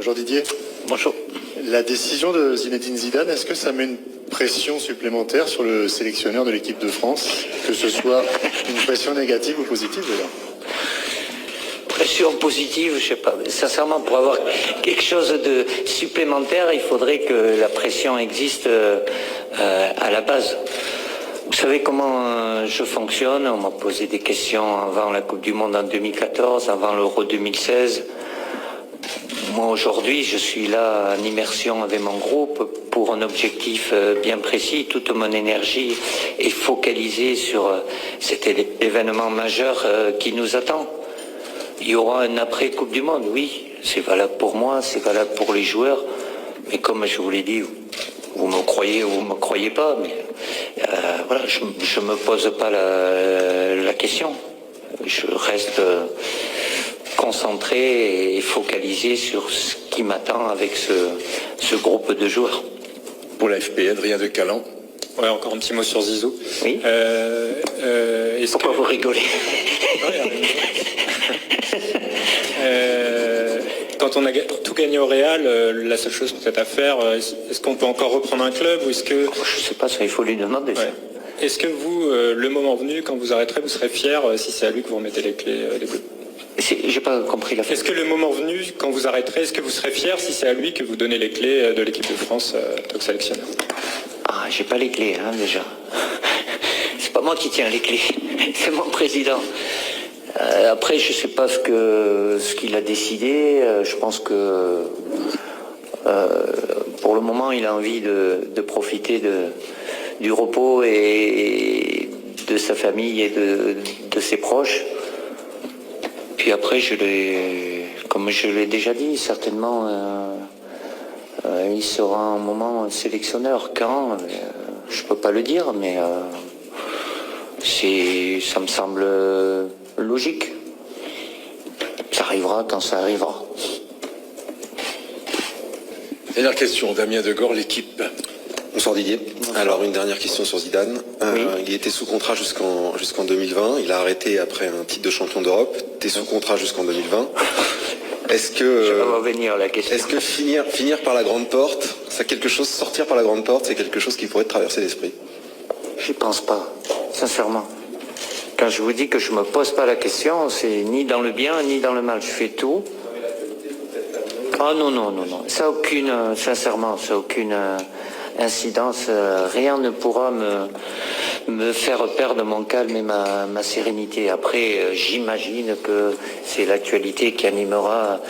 Bonjour Didier. Bonjour. La décision de Zinedine Zidane, est-ce que ça met une pression supplémentaire sur le sélectionneur de l'équipe de France, que ce soit une pression négative ou positive d'ailleurs? Pression positive, je sais pas. Sincèrement, pour avoir quelque chose de supplémentaire, il faudrait que la pression existe à la base. Vous savez comment je fonctionne? On m'a posé des questions avant la Coupe du Monde en 2014, avant l'Euro 2016. Moi aujourd'hui, je suis là en immersion avec mon groupe pour un objectif bien précis. Toute mon énergie est focalisée sur cet événement majeur qui nous attend. Il y aura un après Coupe du Monde, oui. C'est valable pour moi, c'est valable pour les joueurs. Mais comme je vous l'ai dit, vous me croyez ou vous me croyez pas, mais voilà, je me pose pas la question. Je reste concentré et focalisé sur ce qui m'attend avec ce groupe de joueurs. Pour l'AFP, Adrien de Calan. Ouais, encore un petit mot sur Zizou. Oui. Pourquoi vous rigolez? Quand on a tout gagné au Real, la seule chose peut-être à faire, est-ce qu'on peut encore reprendre un club ou est-ce que... Je sais pas, ça il faut lui demander. Ouais. Est-ce que vous, le moment venu, quand vous arrêterez, vous serez fier si c'est à lui que vous remettez les clés des bouts? J'ai pas compris la fin. Est-ce que le moment venu, quand vous arrêterez, est-ce que vous serez fier si c'est à lui que vous donnez les clés de l'équipe de France en tant que sélectionneur? Ah, j'ai pas les clés, hein, déjà. C'est pas moi qui tiens les clés, c'est mon président. Après, je sais pas ce qu'il a décidé. Je pense que pour le moment, il a envie de profiter du repos et de sa famille et de ses proches. Puis après, comme je l'ai déjà dit, certainement, il sera un moment sélectionneur. Quand je peux pas le dire, mais ça me semble logique. Ça arrivera quand ça arrivera. Dernière question, Damien Degore, l'équipe. Bonsoir Didier. Bonsoir. Alors une dernière question sur Zidane. Oui. Il était sous contrat jusqu'en 2020. Il a arrêté après un titre de champion d'Europe. Tu es sous contrat jusqu'en 2020. Est-ce que je vais venir la question. Est-ce que finir par la grande porte, ça quelque chose, sortir par la grande porte, c'est quelque chose qui pourrait te traverser l'esprit? J'y pense pas, sincèrement. Quand je vous dis que je me pose pas la question, c'est ni dans le bien ni dans le mal. Je fais tout. Ah non. Ça aucune, sincèrement, ça aucune incidence. Rien ne pourra me faire perdre mon calme et ma sérénité. Après, j'imagine que c'est l'actualité qui animera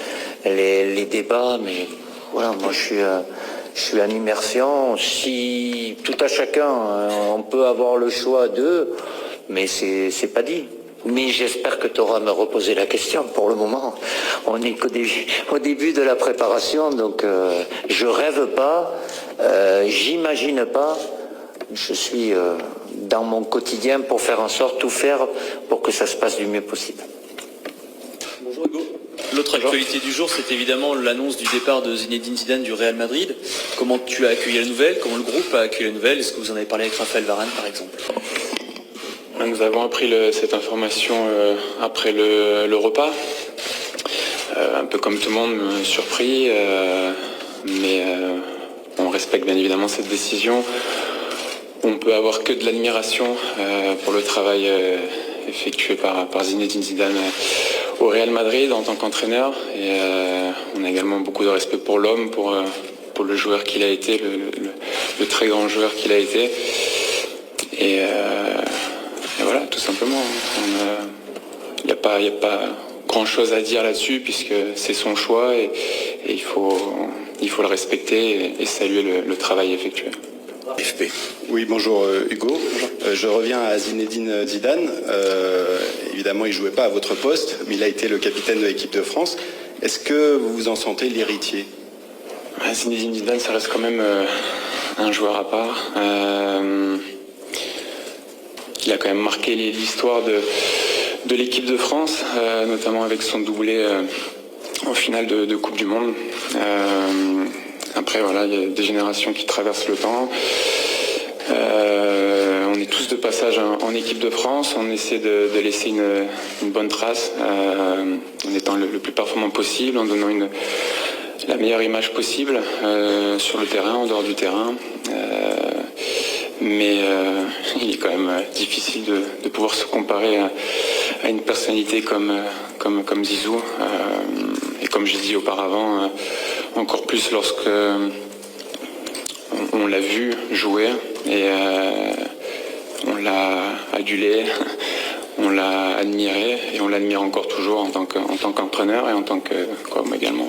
les débats, mais voilà, moi je suis en immersion. Si tout à chacun, on peut avoir le choix d'eux, mais c'est pas dit. Mais j'espère que tu auras me reposer la question. Pour le moment, on n'est au début de la préparation, donc je rêve pas, j'imagine pas. Je suis dans mon quotidien pour faire en sorte, tout faire pour que ça se passe du mieux possible. Bonjour Hugo. L'autre actualité du jour, c'est évidemment l'annonce du départ de Zinedine Zidane du Real Madrid. Comment tu as accueilli la nouvelle? Comment le groupe a accueilli la nouvelle? Est-ce que vous en avez parlé avec Raphaël Varane, par exemple? Nous avons appris cette information après le repas. Un peu comme tout le monde, surpris. Mais on respecte bien évidemment cette décision. On peut avoir que de l'admiration pour le travail effectué par Zinedine Zidane au Real Madrid en tant qu'entraîneur. Et on a également beaucoup de respect pour l'homme, pour le joueur qu'il a été, le très grand joueur qu'il a été. Et voilà, tout simplement. Il n'y a pas grand-chose à dire là-dessus puisque c'est son choix et il faut le respecter et saluer le travail effectué. FP. Oui, bonjour Hugo. Je reviens à Zinedine Zidane. Évidemment, il ne jouait pas à votre poste, mais il a été le capitaine de l'équipe de France. Est-ce que vous vous en sentez l'héritier? Zinedine Zidane, ça reste quand même un joueur à part. Il a quand même marqué l'histoire de l'équipe de France, notamment avec son doublé en finale de Coupe du Monde. Après, voilà, il y a des générations qui traversent le temps. On est tous de passage en équipe de France. On essaie de laisser une bonne trace en étant le plus performant possible, en donnant la meilleure image possible sur le terrain, en dehors du terrain. Mais il est quand même difficile de pouvoir se comparer à une personnalité comme Zizou. Et comme j'ai dit auparavant, encore plus lorsque on l'a vu jouer et on l'a adulé, on l'a admiré et on l'admire encore toujours en tant qu'entraîneur et en tant qu'homme également.